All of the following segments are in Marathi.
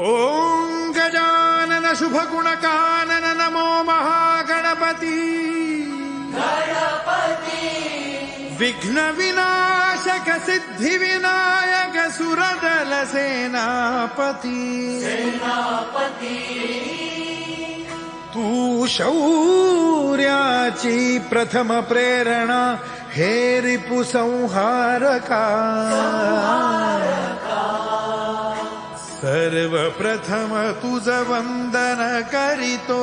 ओम गजानन शुभगुणकानन नमो महागणपति विघ्न विनाशक सिद्धि विनायक सुरदल सेनापति तू शौर्याची प्रथम प्रेरणा हे रिपु संहारका सर्वप्रथम तुझ वंदन करितो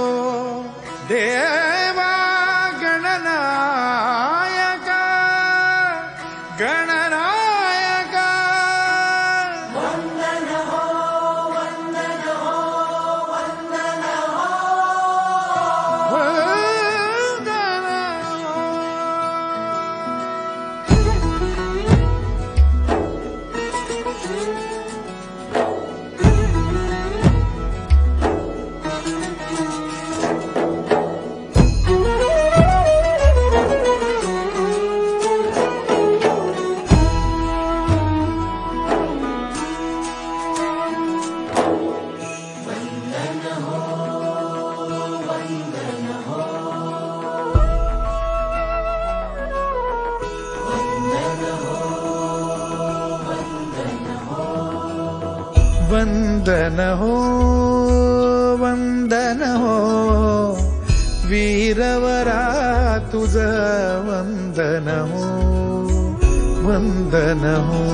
देवा गणनायका गणनायका वंदन हो वंदन हो वंदन हो वंदन वंदन हो वंदन हो वीरवरा तुझ वंदन हो वंदन हो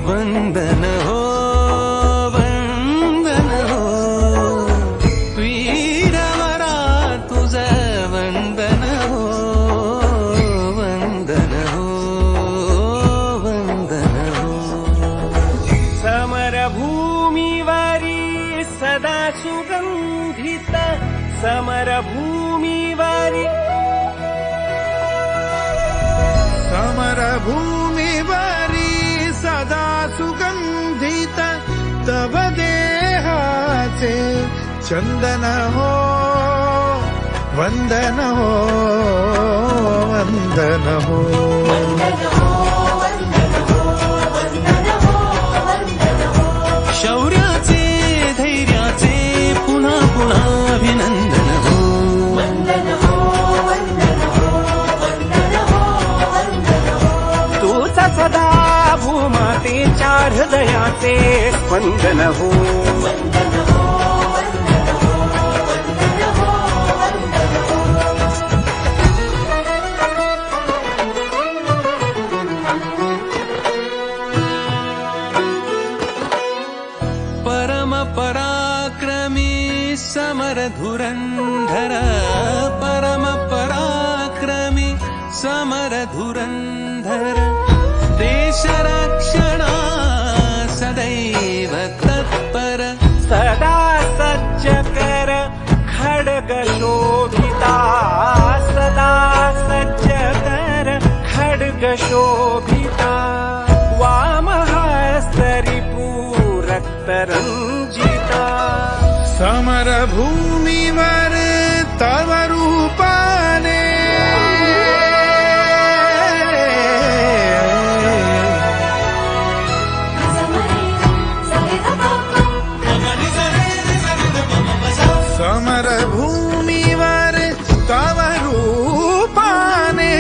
वंदन हो वंदन हो वीरवरा तुझ वंदन हो वंदन हो वंदन हो समरभूमीवरी सदा सुगंधित समरभूमीवरी समरभूमीवरी सदा सुगंधित तव देहाचे चंदन हो वंदन हो वंदन हो शौर्याचे धैर्याचे पुन्हा पुन्हा अभिनंदन हो तुझा सदा भूमातेच्या हृदयाचे स्पंदन हो परम पराक्रमी समर धुरंधर परम पराक्रमी समर धुरंधर देश रक्षणा सदैव तत्पर सदा सज्ज कर खड्ग शोभिता सदा सज्ज कर खड्ग शोभिता वामहस्तरि रक्तरंजिता समरभूमीवर तव रूपाने समरभूमीवर तव रूपाने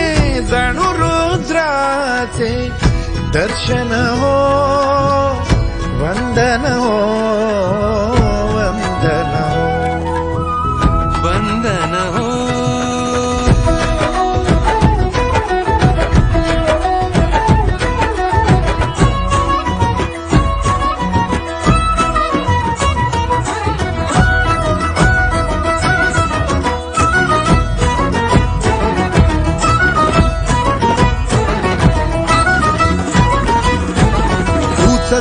जणू रुद्राचे दर्शन हो वंदन हो वंदन हो वंदन हो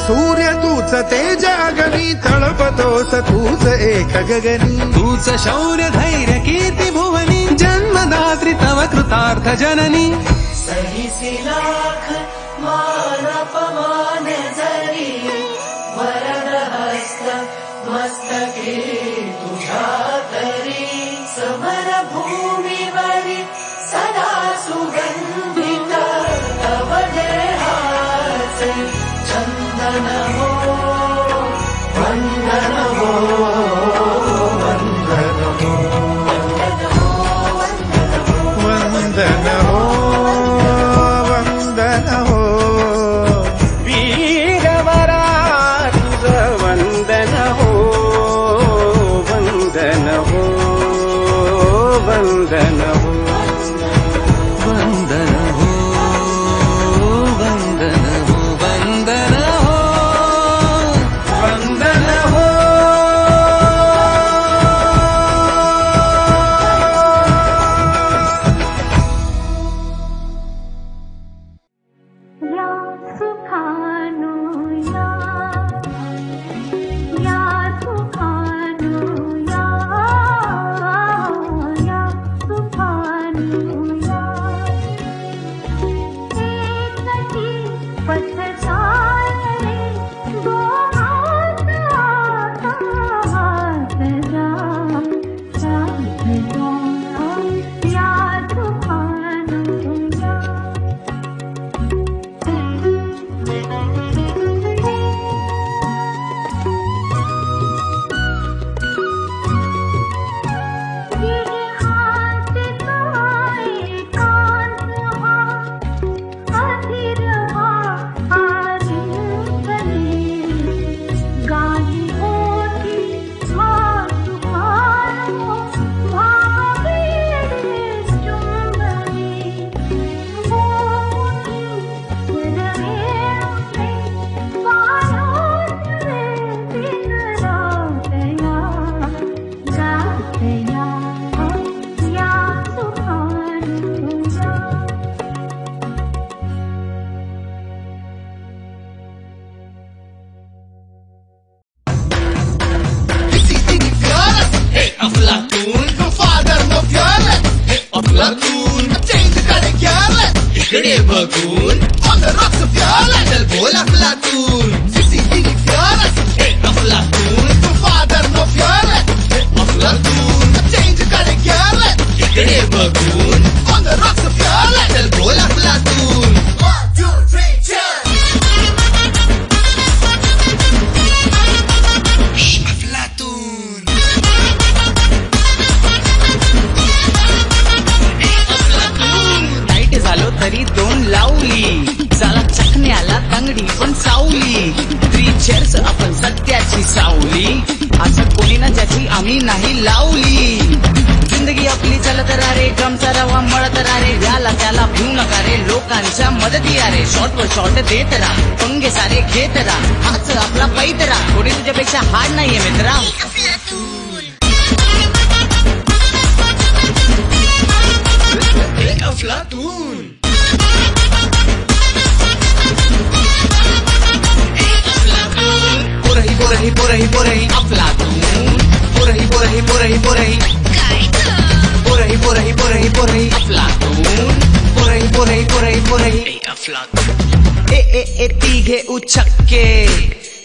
सूर्य तूच तेज अगनी तळपतोस तूच एक गगनी तूच शौर्य धैर्य कीर्ती भुवनी जन्मदात्री तव कृतार्थ जननी सहिसी लाख मान अपमान जरी वरद हस्त मस्तके तुझ्या तरी समर भूमीवरी सदा सुगंधित तव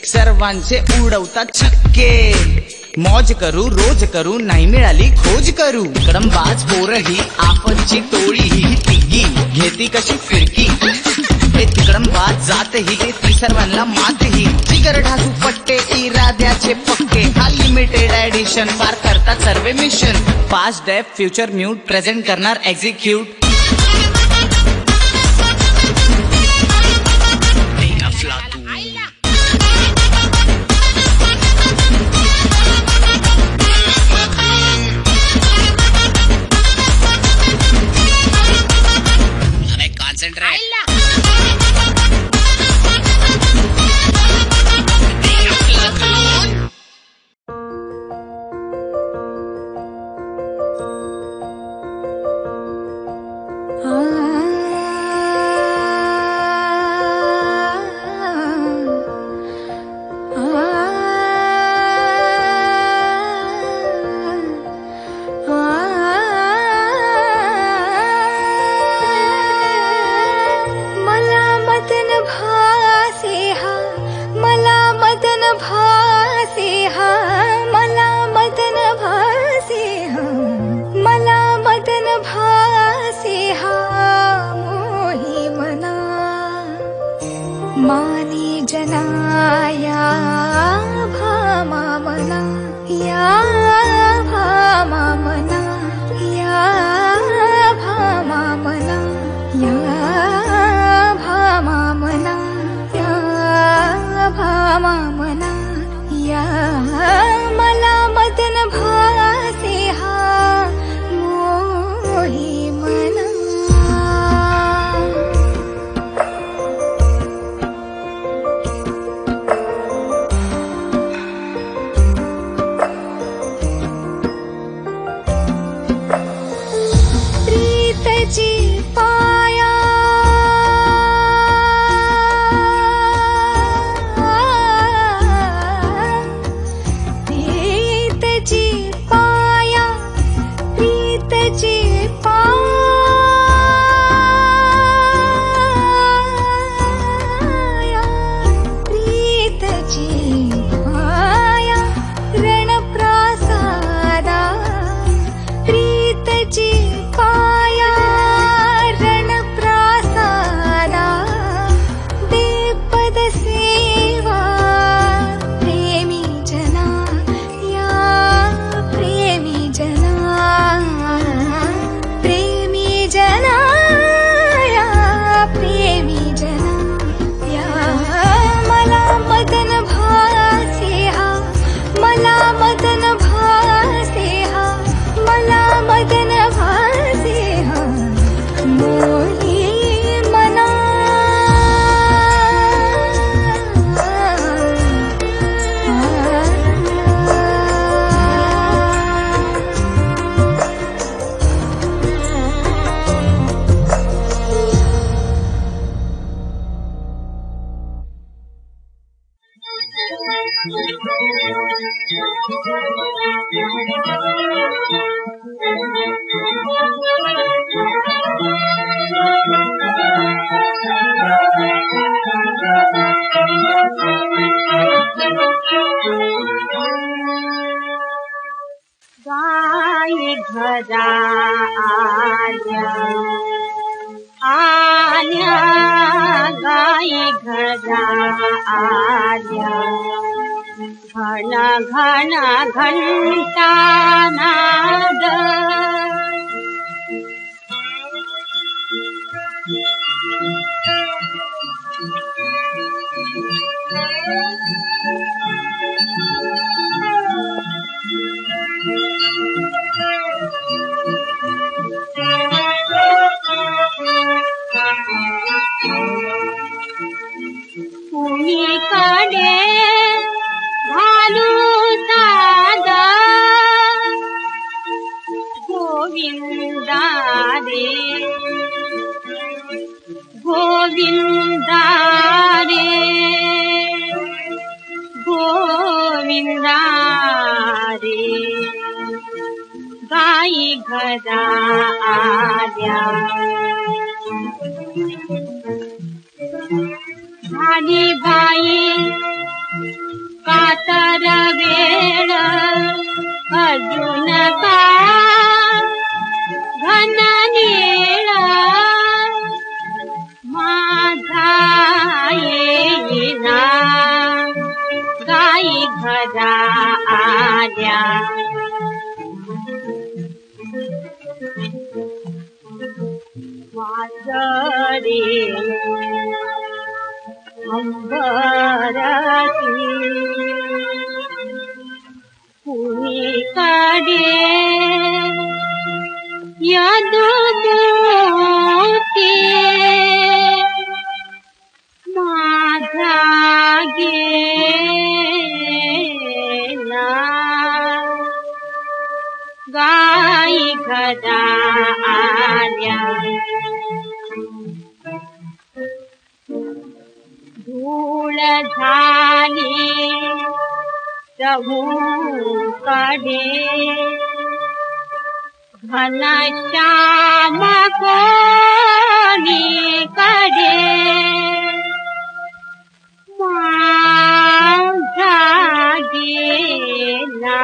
सर्वांचे उडवता छक्के मौज करू रोज करू नाही मिळाली खोज करू कडंबाज पोरही आपणची टोळी ही तिघी घेती कशी फिरकी तिकडंबाज जात ही ती सर्वांना मात ही जिगर ढासू पट्टे इराद्याचे पक्के हा लिमिटेड एडिशन पार करतात सर्वे मिशन पास्ट डेफ फ्युचर म्यूट प्रेझेंट करणार एक्झिक्यूट Ah या भामा मना या मला मदन भासे हा मोही मना प्रीतची पाया गाई घरा आल्या गाई घरा आल्या घन घन घंटा नाद कुणीकडे घालू साद गोविंदा रे गोविंदा रे गोविंदा रे गाई घरा आल्या झाली बाई कातर वेळ अजून का घन नीळ माझा येईना गाई घरा आल्या वाजरे अंबरती कुणीकडे यदुमूर्ती माझा गेला गाई घरा आल्या धूळ झाली चहूकडे घनश्याम कोणीकडे माझा गेला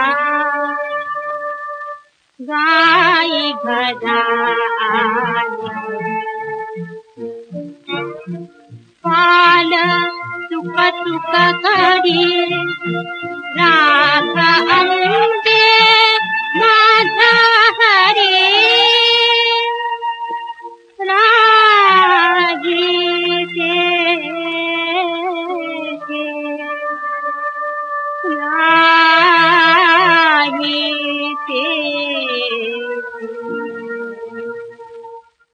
गाई घरा आल्या पाल तुक तुक करी राख अंते माझा हरी राख नाही ते